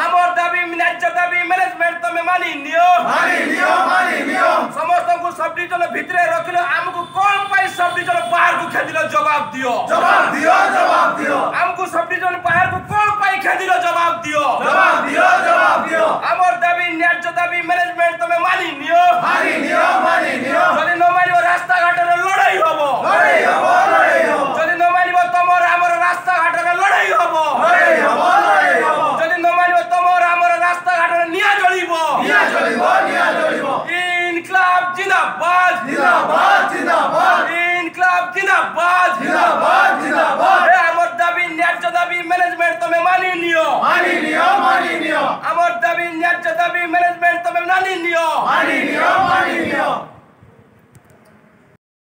আমার দাবি ন্যায্য দাবি ম্যানেজমেন্ট তুমি মানি নিও সমস্ত সব ডিভিজন ভিতরে রখিল আমকু কোন পাই সব ডিভিজন বাহার কু খেদিল জবাব দিও আমকু সব ডিভিজন বাহার কু কোন পাই খেদিল জবাব দিও আমার দাবি ন্যায্য দাবি ম্যানেজমেন্ট তুমি মানি নিও যদি ন মানিব রাস্তা ঘাটের লড়াই হবো যদি ন মানিব তোমার আমার রাস্তা ঘাটের লড়াই হবো যদি ন মানিব তোমার আমার রাস্তা ঘাটের নিয়া জ্বলিব ইনকলাব জিন্দাবাদ ইনকলাব জিন্দাবাদ এ আমার দাবি ন্যায্য দাবি ম্যানেজমেন্ট তুমি মানি নিও আমার দাবি ন্যায্য দাবি ম্যানেজমেন্ট তুমি মানি নিও